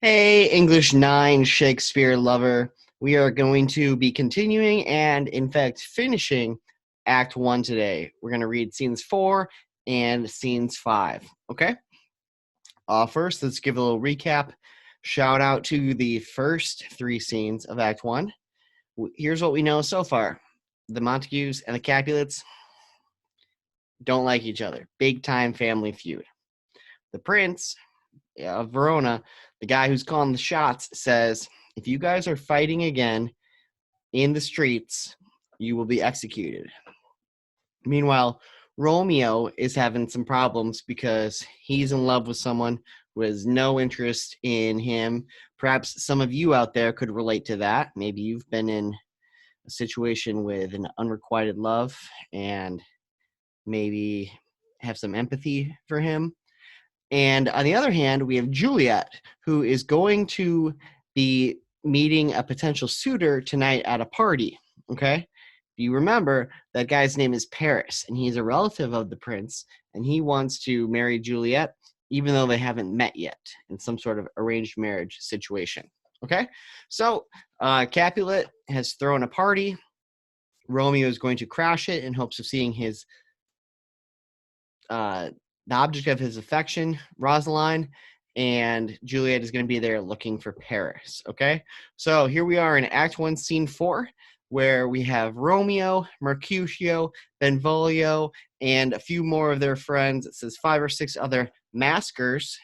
Hey, English 9 Shakespeare lover. We are going to be continuing and, in fact, finishing Act 1 today. We're going to read scenes 4 and scenes 5. Okay? First, let's give a little recap. Shout out to the first three scenes of Act 1. Here's what we know so far: the Montagues and the Capulets don't like each other. Big time family feud. The Prince of Verona, the guy who's calling the shots, says, if you guys are fighting again in the streets, you will be executed. Meanwhile, Romeo is having some problems because he's in love with someone who has no interest in him. Perhaps some of you out there could relate to that. Maybe you've been in a situation with an unrequited love and maybe have some empathy for him. And on the other hand, we have Juliet, who is going to be meeting a potential suitor tonight at a party. Okay. You remember that guy's name is Paris, and he's a relative of the prince, and he wants to marry Juliet, even though they haven't met yet in some sort of arranged marriage situation. Okay. So Capulet has thrown a party. Romeo is going to crash it in hopes of seeing his the object of his affection, Rosaline, and Juliet is going to be there looking for Paris. Okay, so here we are in Act 1, Scene 4, where we have Romeo, Mercutio, Benvolio, and a few more of their friends. It says 5 or 6 other maskers.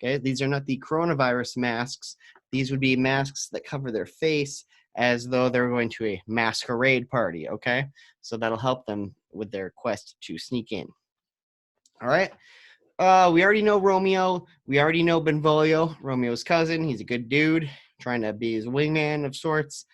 Okay, these are not the coronavirus masks. These would be masks that cover their face as though they're going to a masquerade party. Okay, so that'll help them with their quest to sneak in. All right. We already know Romeo. We already know Benvolio, Romeo's cousin. He's a good dude, trying to be his wingman of sorts.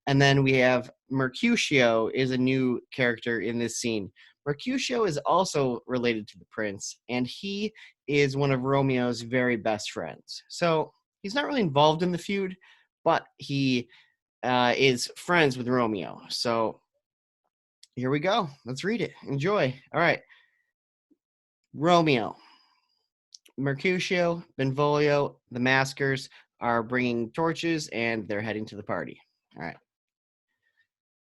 And then we have Mercutio is a new character in this scene. Mercutio is also related to the prince, and he is one of Romeo's very best friends. So he's not really involved in the feud, but he is friends with Romeo. So here we go. Let's read it. Enjoy. All right. Romeo. Mercutio, Benvolio, the maskers are bringing torches and they're heading to the party. All right.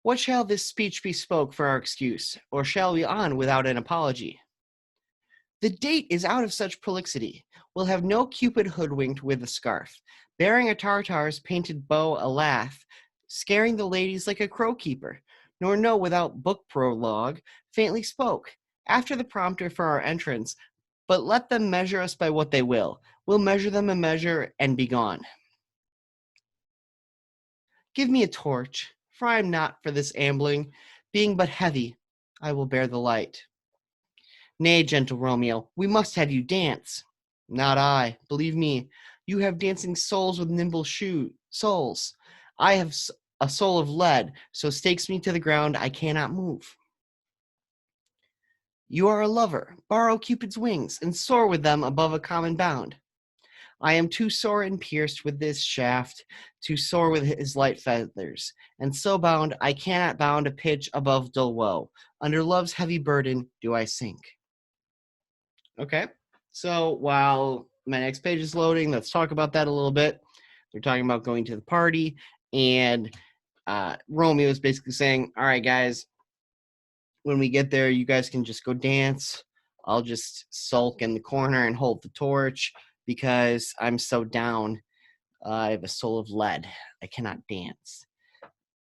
What shall this speech be spoke for our excuse, or shall we on without an apology? The date is out of such prolixity. We'll have no Cupid hoodwinked with a scarf, bearing a Tartar's painted bow a laugh, scaring the ladies like a crow keeper, nor no without book prologue, faintly spoke, after the prompter for our entrance, but let them measure us by what they will. We'll measure them a measure and be gone. Give me a torch, for I am not for this ambling. Being but heavy, I will bear the light. Nay, gentle Romeo, we must have you dance. Not I, believe me. You have dancing souls with nimble souls. I have a soul of lead, so stakes me to the ground I cannot move. You are a lover, borrow Cupid's wings, and soar with them above a common bound. I am too sore and pierced with this shaft, to soar with his light feathers, and so bound I cannot bound a pitch above dull woe. Under love's heavy burden do I sink. Okay, so while my next page is loading, let's talk about that a little bit. They're talking about going to the party, and Romeo is basically saying, all right, guys, when we get there, you guys can just go dance. I'll just sulk in the corner and hold the torch because I'm so down. I have a soul of lead. I cannot dance.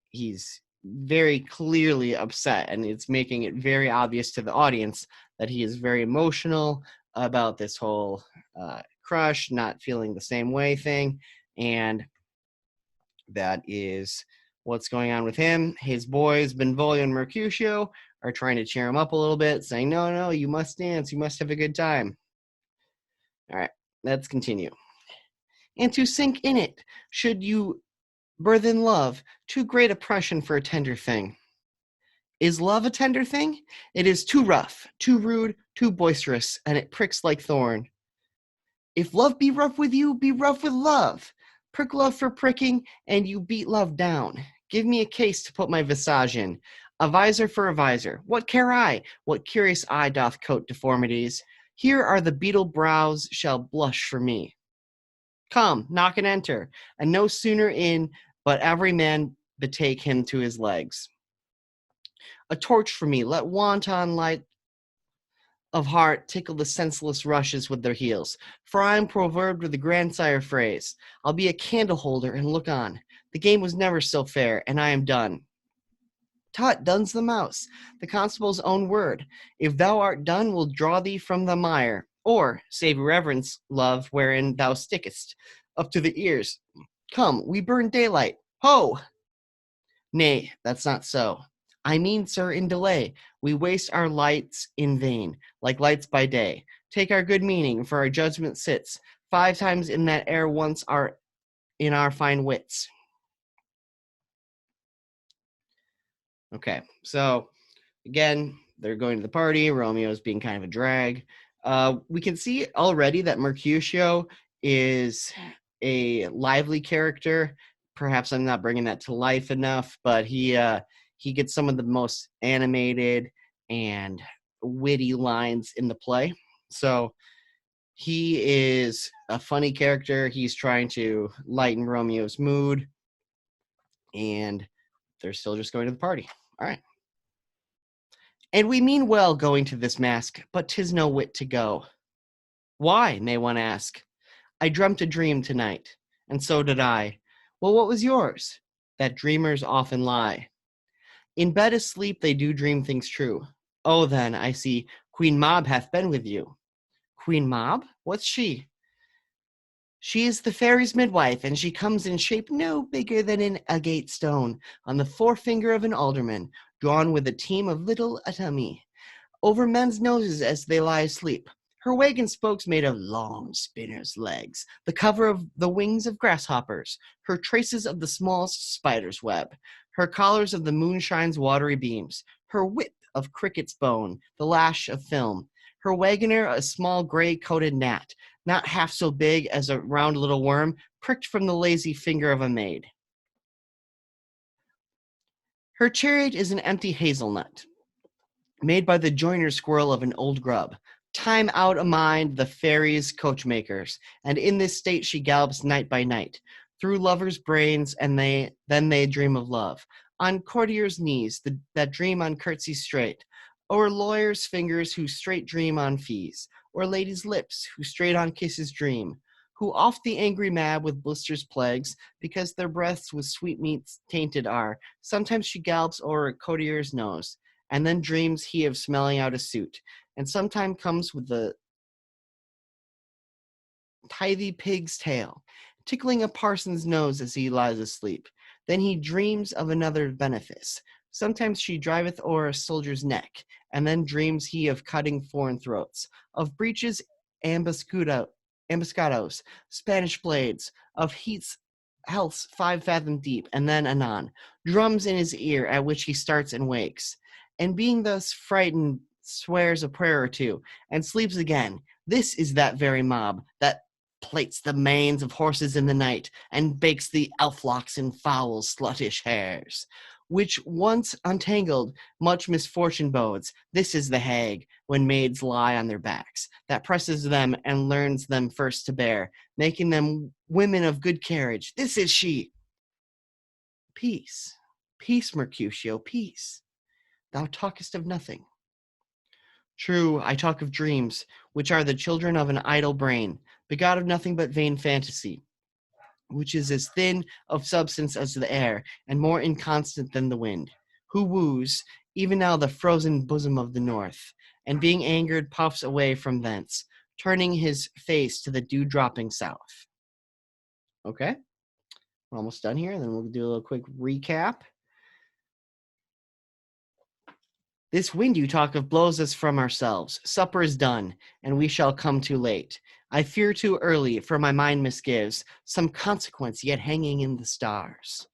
He's very clearly upset, and it's making it very obvious to the audience that he is very emotional about this whole crush, not feeling the same way thing, and that is what's going on with him. His boys, Benvolio and Mercutio, are trying to cheer him up a little bit, saying, no, you must dance. You must have a good time. All right, let's continue. And to sink in it, should you burthen love, too great oppression for a tender thing. Is love a tender thing? It is too rough, too rude, too boisterous, and it pricks like thorn. If love be rough with you, be rough with love. Prick love for pricking, and you beat love down. Give me a case to put my visage in, a visor for a visor. What care I? What curious eye doth coat deformities? Here are the beetle brows shall blush for me. Come, knock and enter, and no sooner in, but every man betake him to his legs. A torch for me, let wanton light of heart tickle the senseless rushes with their heels. For I am proverbed with the grandsire phrase, I'll be a candle holder and look on. The game was never so fair, and I am done. Tut, done's the mouse, the constable's own word. If thou art done, we'll draw thee from the mire, or save reverence, love, wherein thou stickest, up to the ears. Come, we burn daylight. Ho! Nay, that's not so. I mean, sir, in delay, we waste our lights in vain, like lights by day. Take our good meaning, for our judgment sits 5 times in that air once are in our fine wits. Okay, so again, they're going to the party. Romeo's being kind of a drag. We can see already that Mercutio is a lively character. Perhaps I'm not bringing that to life enough, but he gets some of the most animated and witty lines in the play. So he is a funny character. He's trying to lighten Romeo's mood, and they're still just going to the party. All right. And we mean well going to this mask, but 'tis no wit to go. Why, may one ask? I dreamt a dream tonight, and so did I. Well, what was yours? That dreamers often lie. In bed asleep they do dream things true. Oh, then, I see, Queen Mob hath been with you. Queen Mob? What's she? She is the fairy's midwife, and she comes in shape no bigger than an agate stone, on the forefinger of an alderman, drawn with a team of little atomi, over men's noses as they lie asleep. Her wagon spokes made of long spinner's legs, the cover of the wings of grasshoppers, her traces of the smallest spider's web, her collars of the moonshine's watery beams, her whip of cricket's bone, the lash of film, her wagoner a small gray-coated gnat, not half so big as a round little worm, pricked from the lazy finger of a maid. Her chariot is an empty hazelnut, made by the joiner's squirrel of an old grub. Time out a mind the fairies' coachmakers, and in this state she gallops night by night, through lovers' brains, and then they dream of love. On courtiers' knees that dream on curtsies straight, or lawyers' fingers who straight dream on fees, or ladies' lips who straight on kisses dream, who oft the angry mad with blisters plagues, because their breaths with sweetmeats tainted are. Sometimes she gallops o'er a courtier's nose, and then dreams he of smelling out a suit, and sometime comes with the tithy pig's tail, tickling a parson's nose as he lies asleep. Then he dreams of another benefice. Sometimes she driveth o'er a soldier's neck, and then dreams he of cutting foreign throats, of breeches ambuscados, Spanish blades, of healths 5 fathom deep, and then anon, drums in his ear, at which he starts and wakes, and being thus frightened, swears a prayer or two, and sleeps again. This is that very mob that plaits the manes of horses in the night, and bakes the elf-locks in foul sluttish hairs, which once untangled much misfortune bodes. This is the hag, when maids lie on their backs, that presses them and learns them first to bear, making them women of good carriage. This is she. Peace, peace, Mercutio, peace. Thou talkest of nothing. True, I talk of dreams, which are the children of an idle brain, begot of nothing but vain fantasy, which is as thin of substance as the air, and more inconstant than the wind, who woos even now the frozen bosom of the north, and being angered puffs away from thence, turning his face to the dew-dropping south. Okay, we're almost done here, then we'll do a little quick recap. This wind you talk of blows us from ourselves. Supper is done, and we shall come too late. I fear too early, for my mind misgives, some consequence yet hanging in the stars.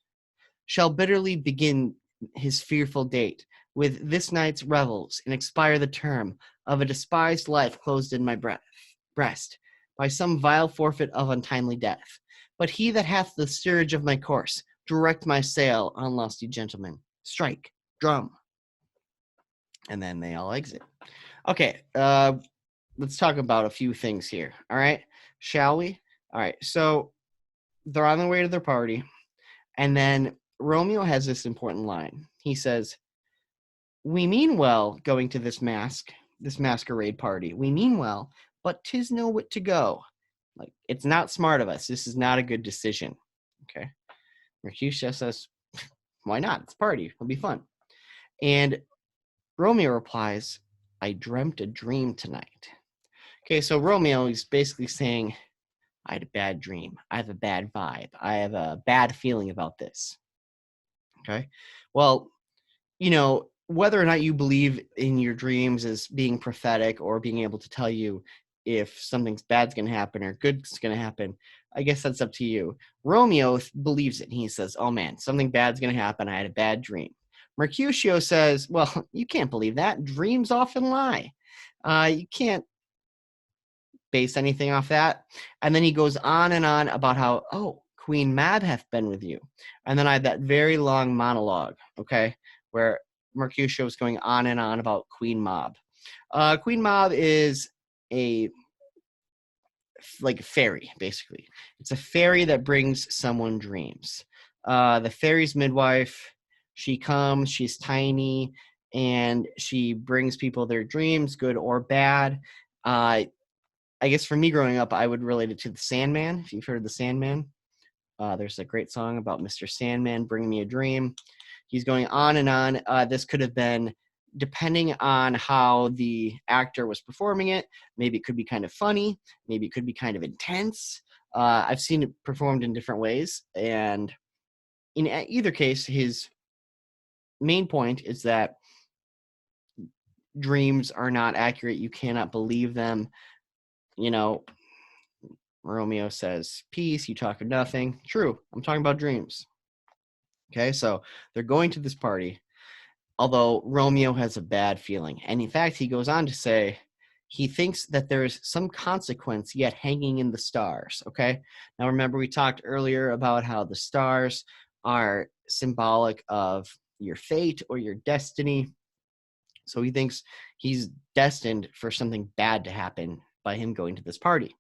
Shall bitterly begin his fearful date, with this night's revels, and expire the term of a despised life closed in my breast, by some vile forfeit of untimely death. But he that hath the steerage of my course, direct my sail on lusty gentlemen. Strike, drum. And then they all exit. Okay, let's talk about a few things here. All right, shall we? All right, so they're on their way to their party. And then Romeo has this important line. He says, "We mean well going to this masquerade party. We mean well, but 'tis no wit to go. Like, it's not smart of us. This is not a good decision." Okay. Mercutio says, "Why not? It's a party. It'll be fun." And Romeo replies, "I dreamt a dream tonight." Okay, so Romeo is basically saying, I had a bad dream. I have a bad vibe. I have a bad feeling about this. Okay. Well, whether or not you believe in your dreams as being prophetic or being able to tell you if something's bad's going to happen or good's going to happen, I guess that's up to you. Romeo believes it. And he says, "Oh man, something bad's going to happen. I had a bad dream." Mercutio says, "Well, you can't believe that. Dreams often lie. You can't base anything off that." And then he goes on and on about how, "Oh, Queen Mab hath been with you." And then I had that very long monologue, okay, where Mercutio is going on and on about Queen Mab. Queen Mab is a fairy, basically. It's a fairy that brings someone dreams. The fairy's midwife. She comes, she's tiny, and she brings people their dreams, good or bad. I guess for me growing up, I would relate it to the Sandman. If you've heard of the Sandman, there's a great song about Mr. Sandman, "Bring Me a Dream." He's going on and on. This could have been, depending on how the actor was performing it, maybe it could be kind of funny, maybe it could be kind of intense. I've seen it performed in different ways. And in either case, his main point is that dreams are not accurate. You cannot believe them. Romeo says, "Peace, you talk of nothing." True, I'm talking about dreams. Okay, so they're going to this party, although Romeo has a bad feeling. And in fact, he goes on to say he thinks that there's some consequence yet hanging in the stars. Okay, now remember, we talked earlier about how the stars are symbolic of your fate or your destiny. So he thinks he's destined for something bad to happen by him going to this party.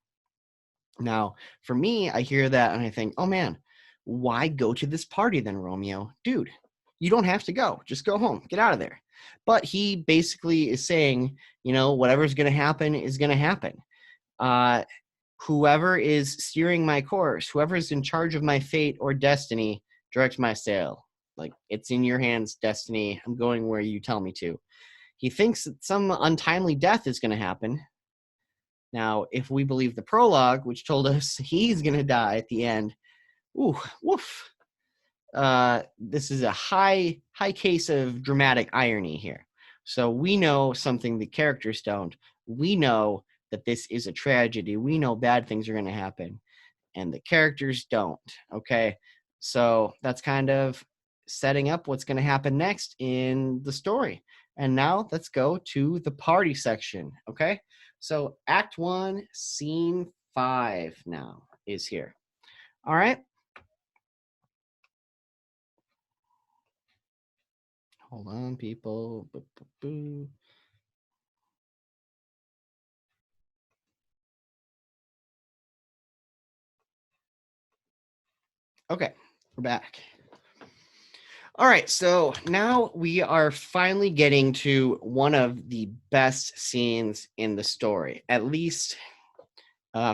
Now, for me, I hear that and I think, oh man, why go to this party then, Romeo? Dude, you don't have to go. Just go home. Get out of there. But he basically is saying, whatever's going to happen is going to happen. Whoever is steering my course, whoever is in charge of my fate or destiny, direct my sail. Like, it's in your hands, destiny. I'm going where you tell me to. He thinks that some untimely death is going to happen. Now, if we believe the prologue, which told us he's going to die at the end, ooh, woof. This is a high case of dramatic irony here. So we know something the characters don't. We know that this is a tragedy. We know bad things are going to happen, and the characters don't. Okay, so that's kind of setting up what's going to happen next in the story. And now let's go to the party section. Okay, so Act 1, Scene 5 now is here. All right. Hold on, people. Okay, we're back. All right, so now we are finally getting to one of the best scenes in the story. At least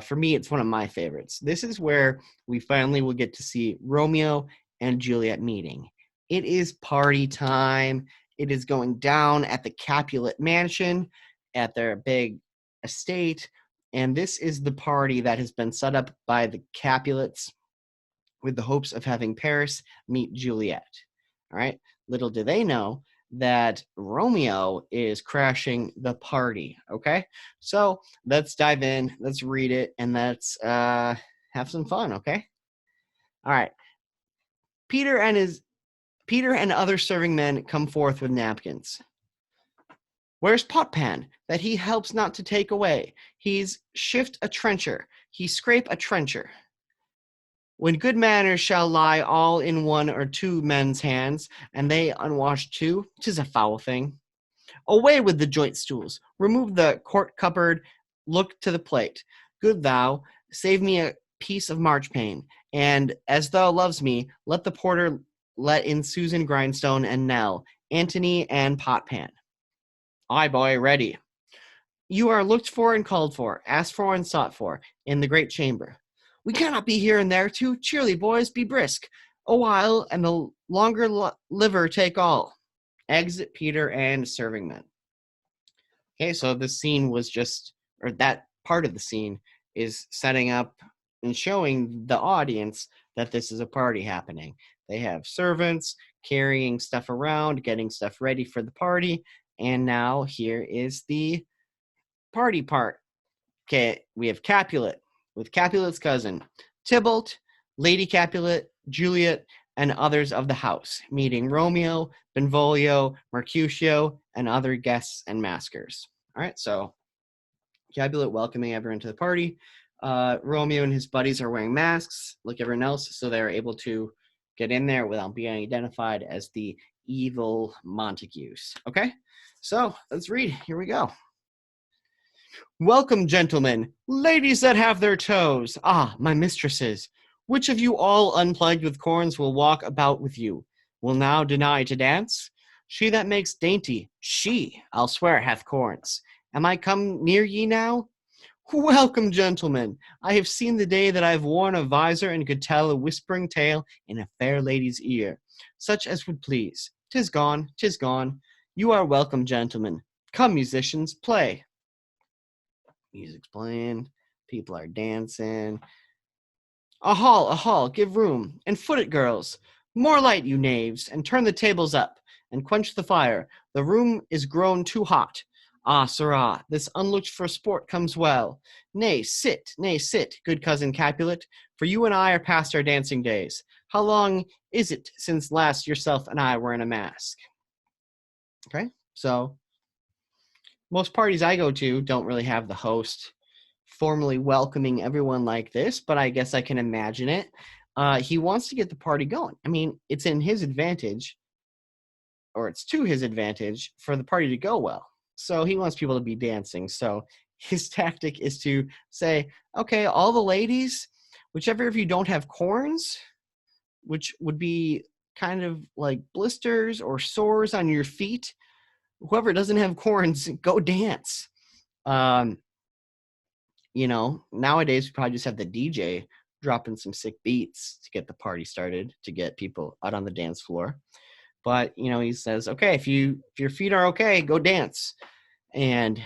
for me, it's one of my favorites. This is where we finally will get to see Romeo and Juliet meeting. It is party time. It is going down at the Capulet Mansion, at their big estate. And this is the party that has been set up by the Capulets with the hopes of having Paris meet Juliet. All right. Little do they know that Romeo is crashing the party. Okay. So let's dive in, let's read it, and let's have some fun. Okay. All right. Peter and other serving men come forth with napkins. Where's Potpan, that he helps not to take away? He's shift a trencher, he scrape a trencher. When good manners shall lie all in one or two men's hands, and they unwashed too, 'tis a foul thing. Away with the joint stools, remove the court cupboard, look to the plate. Good thou, save me a piece of marchpane, and as thou loves me, let the porter let in Susan Grindstone and Nell, Antony and Potpan. Aye, boy, ready. You are looked for and called for, asked for and sought for, in the great chamber. We cannot be here and there too. Cheerly, boys, be brisk. A while, and the longer liver take all. Exit Peter and serving men. Okay, so this scene was just, or that part of the scene is setting up and showing the audience that this is a party happening. They have servants carrying stuff around, getting stuff ready for the party, and now here is the party part. Okay, we have Capulet with Capulet's cousin, Tybalt, Lady Capulet, Juliet, and others of the house, meeting Romeo, Benvolio, Mercutio, and other guests and maskers. All right, so Capulet welcoming everyone to the party. Romeo and his buddies are wearing masks, like everyone else, so they're able to get in there without being identified as the evil Montagues. Okay, so let's read. Here we go. Welcome, gentlemen, ladies that have their toes. Ah, my mistresses, which of you all unplagued with corns will walk about with you? Will now deny to dance? She that makes dainty, she, I'll swear, hath corns. Am I come near ye now? Welcome, gentlemen. I have seen the day that I have worn a visor and could tell a whispering tale in a fair lady's ear, such as would please. 'Tis gone, 'tis gone. You are welcome, gentlemen. Come, musicians, play. Music's playing, people are dancing. A hall, give room, and foot it, girls. More light, you knaves, and turn the tables up, and quench the fire. The room is grown too hot. Ah, sirrah, this unlooked-for sport comes well. Nay, sit, good cousin Capulet, for you and I are past our dancing days. How long is it since last yourself and I were in a mask? Okay, so most parties I go to don't really have the host formally welcoming everyone like this, but I guess I can imagine it. He wants to get the party going. I mean, it's in his advantage, or it's to his advantage for the party to go well. So he wants people to be dancing. So his tactic is to say, okay, all the ladies, whichever of you don't have corns, which would be kind of like blisters or sores on your feet, whoever doesn't have corns, go dance. Nowadays we probably just have the DJ dropping some sick beats to get the party started, to get people out on the dance floor. But, he says, okay, if your feet are okay, go dance. And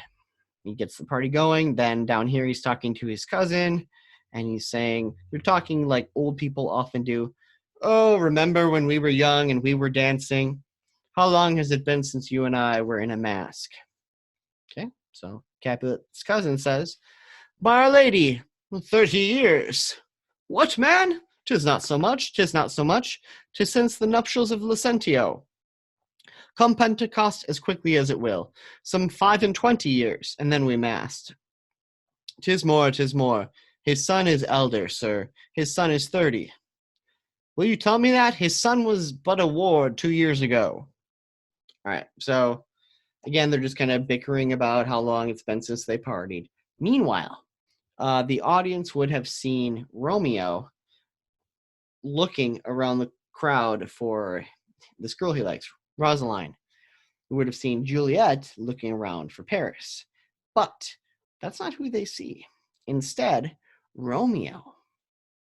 he gets the party going. Then down here, he's talking to his cousin, and he's saying, they're talking like old people often do. Oh, remember when we were young and we were dancing? How long has it been since you and I were in a mask? Okay, so Capulet's cousin says, by Our Lady, 30 years. What, man? 'Tis not so much, 'tis since the nuptials of Lucentio. Come Pentecost as quickly as it will, some 25 years, and then we masked. 'Tis more. His son is elder, sir. His son is 30. Will you tell me that? His son was but a ward 2 years ago. All right, so again, they're just kind of bickering about how long it's been since they partied. Meanwhile, the audience would have seen Romeo looking around the crowd for this girl he likes, Rosaline. We would have seen Juliet looking around for Paris. But that's not who they see. Instead, Romeo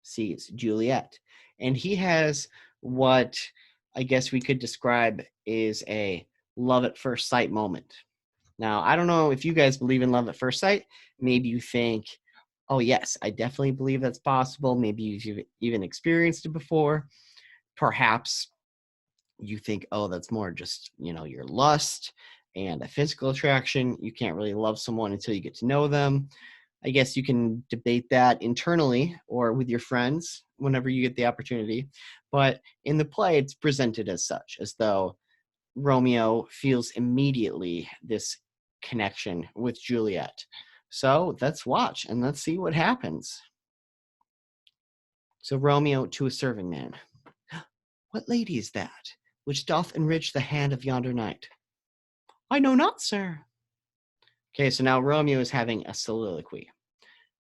sees Juliet. And he has what I guess we could describe is a love at first sight moment. Now, I don't know if you guys believe in love at first sight. Maybe you think, oh, yes, I definitely believe that's possible. Maybe you've even experienced it before. Perhaps you think, oh, that's more just, your lust and a physical attraction. You can't really love someone until you get to know them. I guess you can debate that internally or with your friends whenever you get the opportunity. But in the play, it's presented as such, as though Romeo feels immediately this connection with Juliet. So let's watch and let's see what happens. So Romeo to a serving man. What lady is that, which doth enrich the hand of yonder knight? I know not, sir. Okay, so now Romeo is having a soliloquy.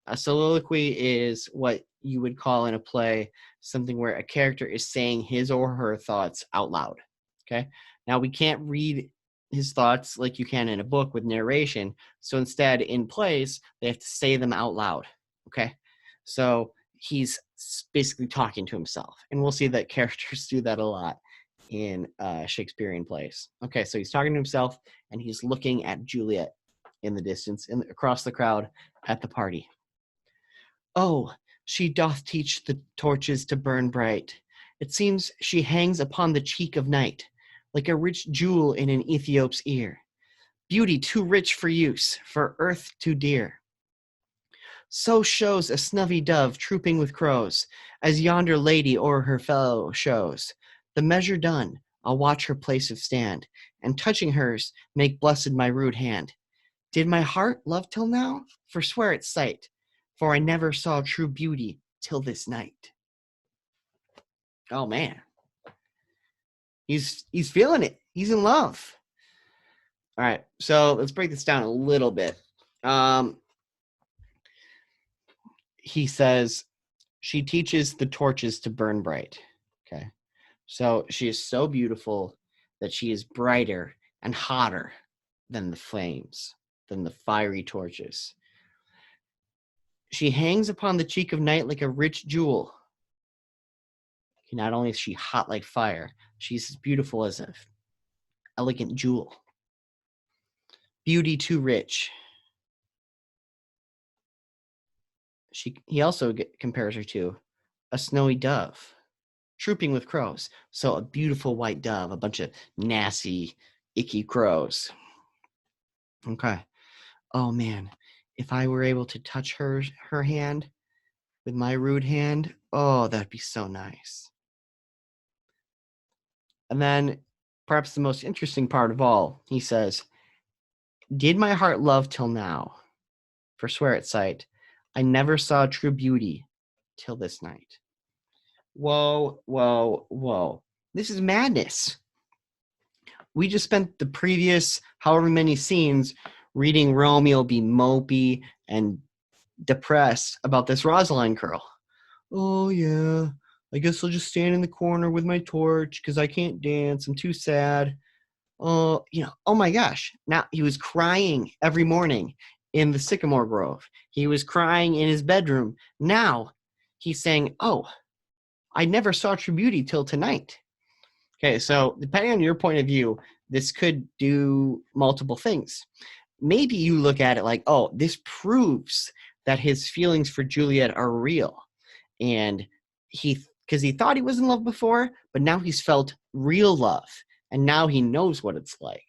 A soliloquy is what you would call in a play something where a character is saying his or her thoughts out loud. Okay. Now we can't read his thoughts like you can in a book with narration. So instead, in plays, they have to say them out loud. Okay. So he's basically talking to himself. And we'll see that characters do that a lot in Shakespearean plays. Okay. So he's talking to himself and he's looking at Juliet in the distance and across the crowd at the party. Oh, she doth teach the torches to burn bright. It seems she hangs upon the cheek of night, like a rich jewel in an Ethiop's ear. Beauty too rich for use, for earth too dear. So shows a snuvy dove trooping with crows, as yonder lady o'er her fellow shows. The measure done, I'll watch her place of stand, and touching hers, make blessed my rude hand. Did my heart love till now? Forswear its sight, for I never saw true beauty till this night. Oh man. He's feeling it. He's in love. All right, so let's break this down a little bit. He says she teaches the torches to burn bright. Okay. So she is so beautiful that she is brighter and hotter than the flames, than the fiery torches. She hangs upon the cheek of night like a rich jewel. Not only is she hot like fire, she's as beautiful as an elegant jewel. Beauty too rich. He also compares her to a snowy dove, trooping with crows. So a beautiful white dove, a bunch of nasty, icky crows. Okay. Oh man, if I were able to touch her hand with my rude hand, oh, that'd be so nice. And then, perhaps the most interesting part of all, he says, did my heart love till now? Forswear its sight. I never saw true beauty till this night. Whoa, whoa, whoa. This is madness. We just spent the previous however many scenes reading Romeo be mopey and depressed about this Rosaline girl. Oh, yeah, I guess I'll just stand in the corner with my torch because I can't dance. I'm too sad. Oh, oh my gosh. Now he was crying every morning in the sycamore grove. He was crying in his bedroom. Now he's saying, oh, I never saw true beauty till tonight. Okay, so depending on your point of view, this could do multiple things. Maybe you look at it like, oh, this proves that his feelings for Juliet are real. And because he thought he was in love before, but now he's felt real love. And now he knows what it's like.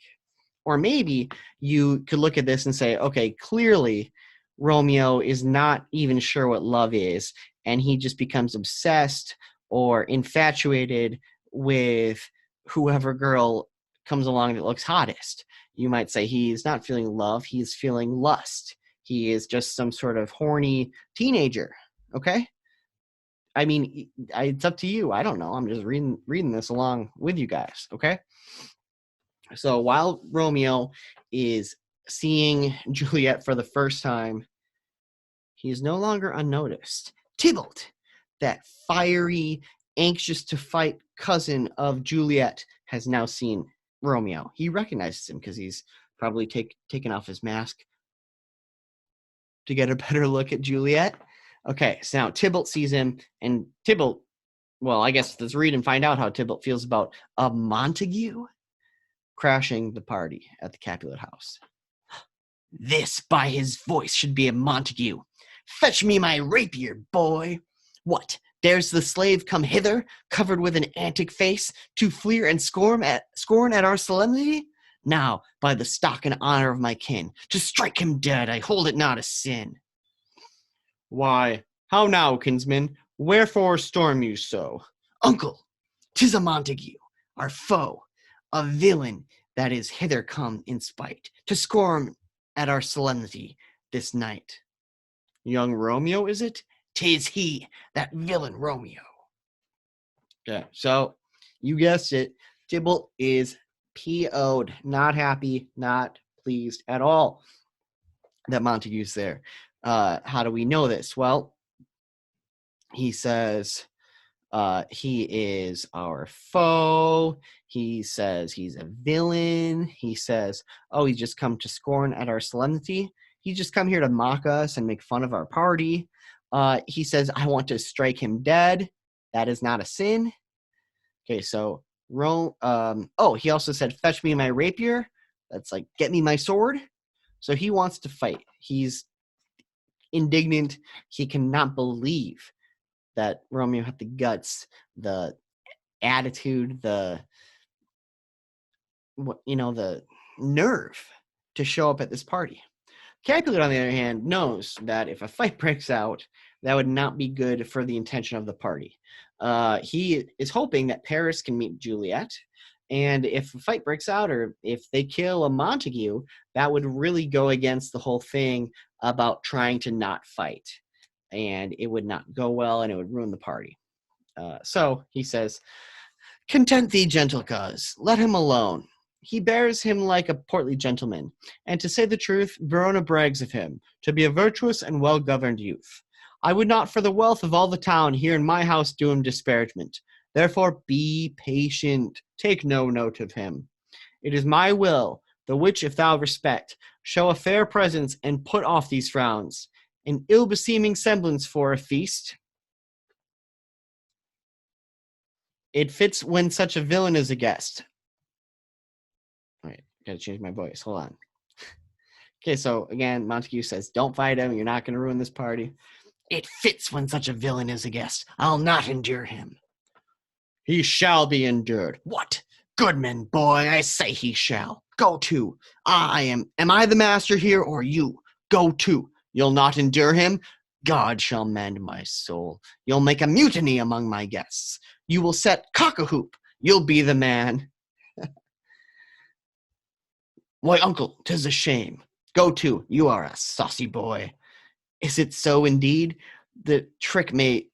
Or maybe you could look at this and say, okay, clearly Romeo is not even sure what love is, and he just becomes obsessed or infatuated with whoever girl comes along that looks hottest. You might say he's not feeling love, he's feeling lust. He is just some sort of horny teenager, okay? I mean, it's up to you. I don't know. I'm just reading this along with you guys, okay? So while Romeo is seeing Juliet for the first time, he is no longer unnoticed. Tybalt, that fiery, anxious-to-fight cousin of Juliet, has now seen Romeo. He recognizes him because he's probably taken off his mask to get a better look at Juliet. Okay, so now Tybalt sees him, and Tybalt, well, I guess let's read and find out how Tybalt feels about a Montague crashing the party at the Capulet house. This, by his voice, should be a Montague. Fetch me my rapier, boy. What, dares the slave come hither, covered with an antic face, to fleer and scorn at our solemnity? Now, by the stock and honor of my kin, to strike him dead, I hold it not a sin. Why, how now, kinsman? Wherefore storm you so? Uncle, 'tis a Montague, our foe, a villain that is hither come in spite, to scorn at our solemnity this night. Young Romeo, is it? 'Tis he, that villain Romeo. Okay, so you guessed it. Tybalt is PO'd, not happy, not pleased at all that Montague's there. How do we know this? Well, he says he is our foe. He says he's a villain. He says, oh, he's just come to scorn at our solemnity. He's just come here to mock us and make fun of our party. He says, I want to strike him dead. That is not a sin. Okay, so he also said, fetch me my rapier. That's like, get me my sword. So he wants to fight. He's indignant. He cannot believe that Romeo had the guts, the attitude, the nerve to show up at this party. Capulet, on the other hand, knows that if a fight breaks out, that would not be good for the intention of the party. He is hoping that Paris can meet Juliet, and if a fight breaks out or if they kill a Montague, that would really go against the whole thing about trying to not fight, and it would not go well, and it would ruin the party. So he says, content thee, gentle cuz, let him alone. He bears him like a portly gentleman, and to say the truth, Verona brags of him, to be a virtuous and well-governed youth. I would not for the wealth of all the town here in my house do him disparagement. Therefore be patient, take no note of him. It is my will, the which if thou respect, show a fair presence and put off these frowns, an ill-beseeming semblance for a feast. It fits when such a villain is a guest. Wait, gotta change my voice. Hold on. Okay, so again, Montague says, don't fight him. You're not going to ruin this party. It fits when such a villain is a guest. I'll not endure him. He shall be endured. What? Goodman, boy, I say he shall. Go to. Am I the master here or you? Go to. You'll not endure him? God shall mend my soul. You'll make a mutiny among my guests. You will set cock-a-hoop. You'll be the man. Why, uncle, 'tis a shame. Go to. You are a saucy boy. Is it so indeed? The trick may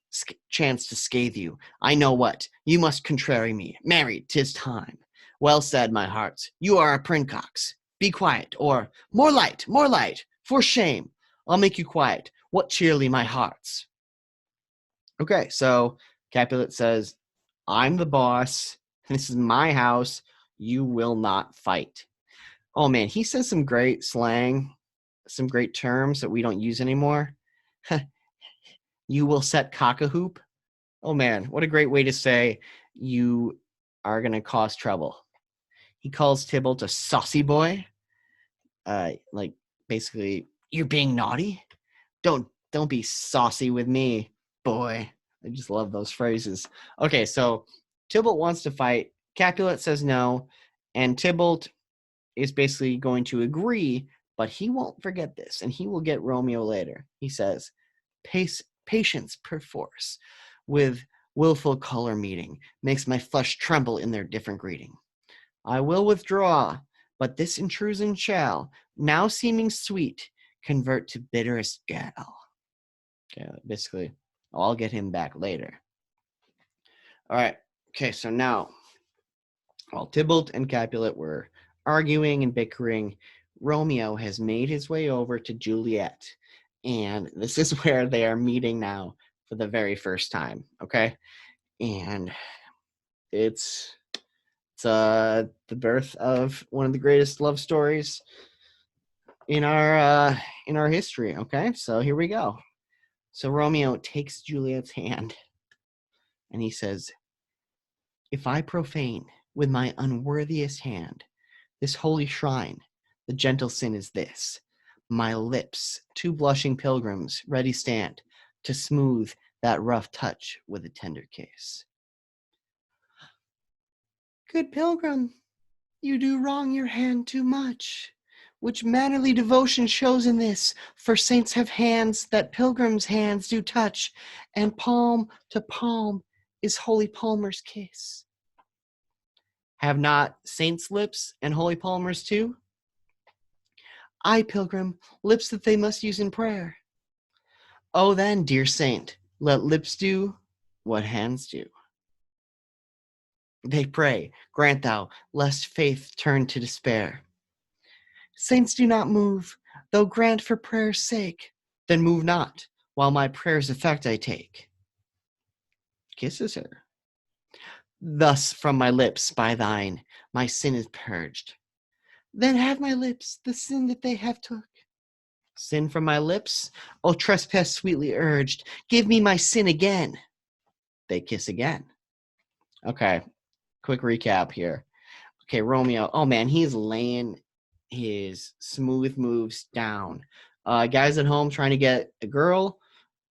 chance to scathe you. I know what. You must contrary me. Marry, 'tis time. Well said, my hearts. You are a princox. Be quiet, or more light, for shame. I'll make you quiet. What cheerly, my hearts. Okay, so Capulet says, I'm the boss. This is my house. You will not fight. Oh man, he says some great slang, some great terms that we don't use anymore. You will set cock-a-hoop. Oh man, what a great way to say you are going to cause trouble. He calls Tybalt a saucy boy. Like basically, you're being naughty. Don't be saucy with me, boy. I just love those phrases. Okay, so Tybalt wants to fight. Capulet says no, and Tybalt is basically going to agree, but he won't forget this, and he will get Romeo later. He says, patience perforce, with willful color meeting, makes my flesh tremble in their different greeting. I will withdraw, but this intrusion shall, now seeming sweet, convert to bitterest gall. Okay, basically, I'll get him back later. All right, okay, so now, while Tybalt and Capulet were arguing and bickering, Romeo has made his way over to Juliet, and this is where they are meeting now for the very first time, okay? And it's the birth of one of the greatest love stories in our history, okay? So here we go. So Romeo takes Juliet's hand, and he says, if I profane with my unworthiest hand this holy shrine, the gentle sin is this. My lips, two blushing pilgrims, ready stand to smooth that rough touch with a tender kiss. Good pilgrim, you do wrong your hand too much, which mannerly devotion shows in this, for saints have hands that pilgrims' hands do touch, and palm to palm is holy palmer's kiss. Have not saints' lips and holy palmers too? Aye, pilgrim, lips that they must use in prayer. Oh then, dear saint, let lips do what hands do. They pray, grant thou, lest faith turn to despair. Saints do not move, though grant for prayer's sake. Then move not, while my prayer's effect I take. kisses her. Thus from my lips by thine, my sin is purged. Then have my lips the sin that they have took. Sin from my lips? O trespass sweetly urged, give me my sin again. They kiss again. Okay, quick recap here. Okay, Romeo. Oh man, he's laying his smooth moves down. Guys at home trying to get a girl,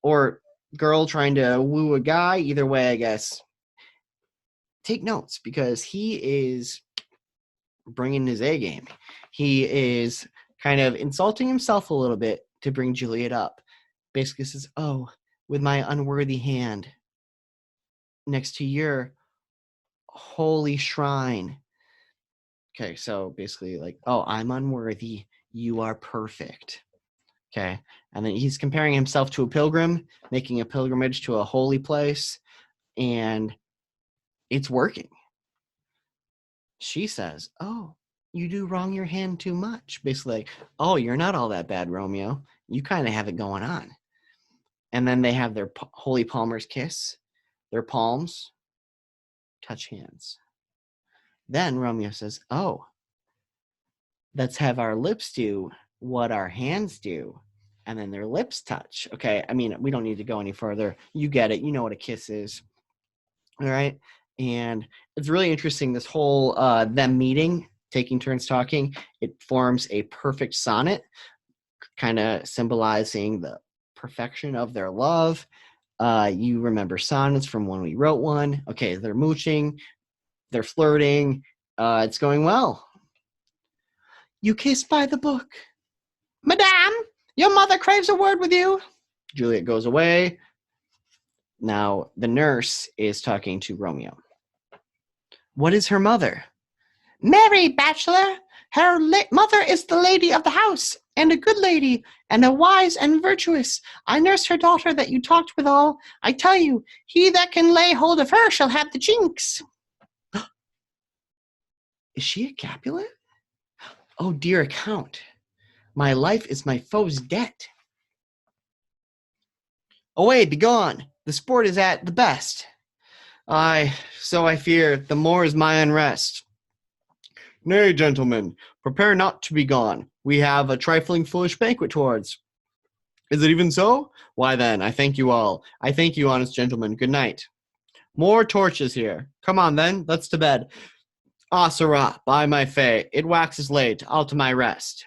or girl trying to woo a guy. Either way, I guess. Take notes because he is bringing his A game. He is kind of insulting himself a little bit to bring Juliet up. Basically says, oh, with my unworthy hand next to your holy shrine. Okay, so basically like, oh, I'm unworthy. You are perfect. Okay, and then he's comparing himself to a pilgrim, making a pilgrimage to a holy place, and it's working. She says, oh, you do wrong your hand too much. Basically like, oh, you're not all that bad, Romeo. You kind of have it going on. And then they have their holy palmer's kiss. Their palms touch hands. Then Romeo says, oh, let's have our lips do what our hands do. And then their lips touch. Okay, I mean, we don't need to go any further. You get it. You know what a kiss is. All right. And it's really interesting, this whole them meeting, taking turns talking. It forms a perfect sonnet, kind of symbolizing the perfection of their love. You remember sonnets from when we wrote one. Okay, they're mooching, they're flirting. It's going well. You kiss by the book. Madame, your mother craves a word with you. Juliet goes away. Now the nurse is talking to Romeo. What is her mother? Mary, bachelor. Her mother is the lady of the house, and a good lady, and a wise and virtuous. I nurse her daughter that you talked withal. I tell you, he that can lay hold of her shall have the chinks. Is she a Capulet? Oh, dear account. My life is my foe's debt. Away, begone. The sport is at the best. Aye, so I fear, the more is my unrest. Nay, gentlemen, prepare not to be gone. We have a trifling foolish banquet towards. Is it even so? Why then, I thank you all. I thank you, honest gentlemen. Good night. More torches here. Come on then, let's to bed. Ah, sirrah, by my fay, it waxes late. I'll to my rest.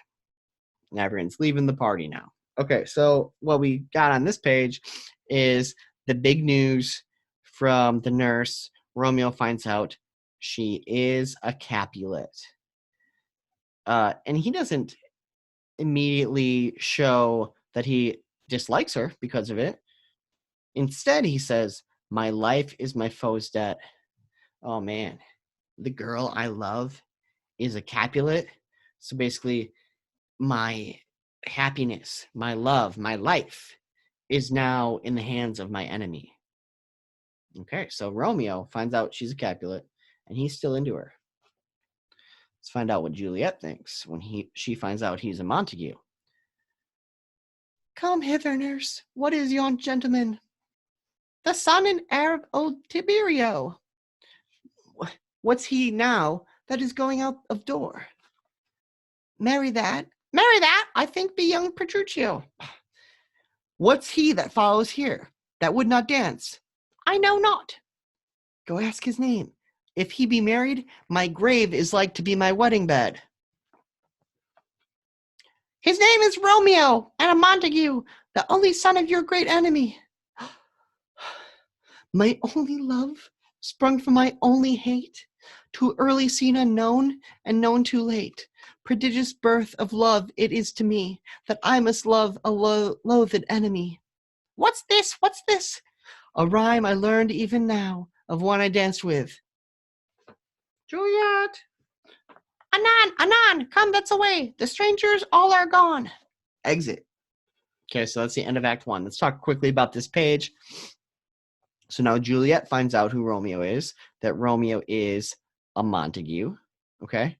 And everyone's leaving the party now. Okay, so what we got on this page is the big news from the nurse. Romeo finds out she is a Capulet. And he doesn't immediately show that he dislikes her because of it. Instead, he says, my life is my foe's debt. Oh, man. The girl I love is a Capulet. So basically, my happiness, my love, my life is now in the hands of my enemy. Okay, so Romeo finds out she's a Capulet, and he's still into her. Let's find out what Juliet thinks when she finds out he's a Montague. Come hither, nurse. What is yon gentleman? The son and heir of old Tiberio. What's he now that is going out of door? Marry that, I think be young Petruchio. What's he that follows here, that would not dance? I know not. Go ask his name. If he be married, my grave is like to be my wedding bed. His name is Romeo, and a Montague, the only son of your great enemy. My only love, sprung from my only hate, too early seen unknown, and known too late. Prodigious birth of love it is to me, that I must love a loathed enemy. What's this? What's this? A rhyme I learned even now, of one I danced with. Juliet! Anon, come that's away. The strangers all are gone. Exit. Okay, so that's the end of Act 1. Let's talk quickly about this page. So now Juliet finds out who Romeo is, that Romeo is a Montague. Okay?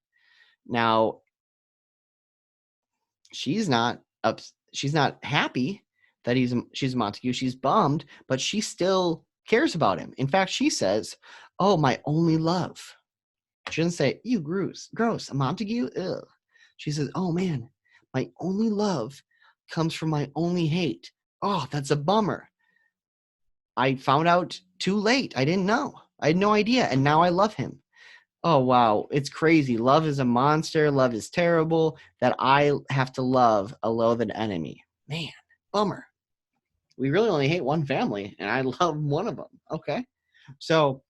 Now, she's not happy that she's a Montague. She's bummed, but she still cares about him. In fact, she says, "Oh, my only love." She doesn't say, "You gross, a Montague." Ugh. She says, "Oh man, my only love comes from my only hate. Oh, that's a bummer. I found out too late. I didn't know. I had no idea, and now I love him. Oh wow, it's crazy. Love is a monster. Love is terrible. That I have to love a loathed enemy. Man, bummer. We really only hate one family, and I love one of them. Okay, so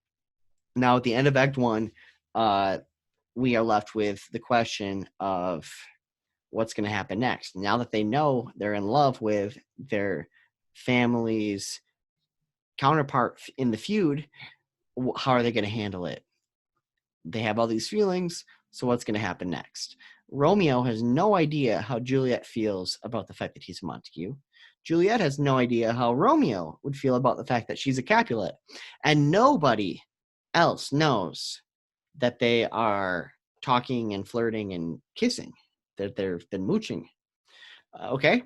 now at the end of Act One, uh, we are left with the question of what's going to happen next. Now that they know they're in love with their family's counterpart in the feud, how are they going to handle it? They have all these feelings, so what's going to happen next? Romeo has no idea how Juliet feels about the fact that he's a Montague. Juliet has no idea how Romeo would feel about the fact that she's a Capulet. And nobody else knows that they are talking and flirting and kissing, that they've been mooching. Okay.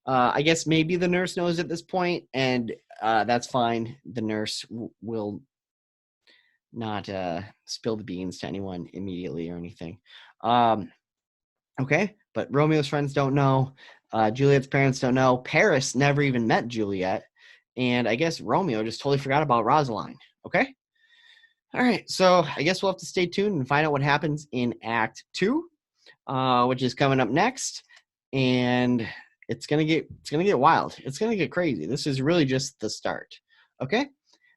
I guess maybe the nurse knows at this point, and that's fine. The nurse will not spill the beans to anyone immediately or anything. Okay, but Romeo's friends don't know. Juliet's parents don't know. Paris never even met Juliet. And I guess Romeo just totally forgot about Rosaline. Okay? All right, so I guess we'll have to stay tuned and find out what happens in Act 2, which is coming up next. And it's gonna get wild. It's gonna get crazy. This is really just the start. Okay?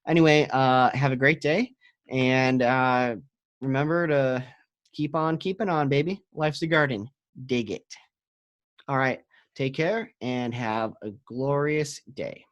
Anyway, have a great day. And remember to keep on keeping on, baby. Life's a garden. Dig it. All right. Take care and have a glorious day.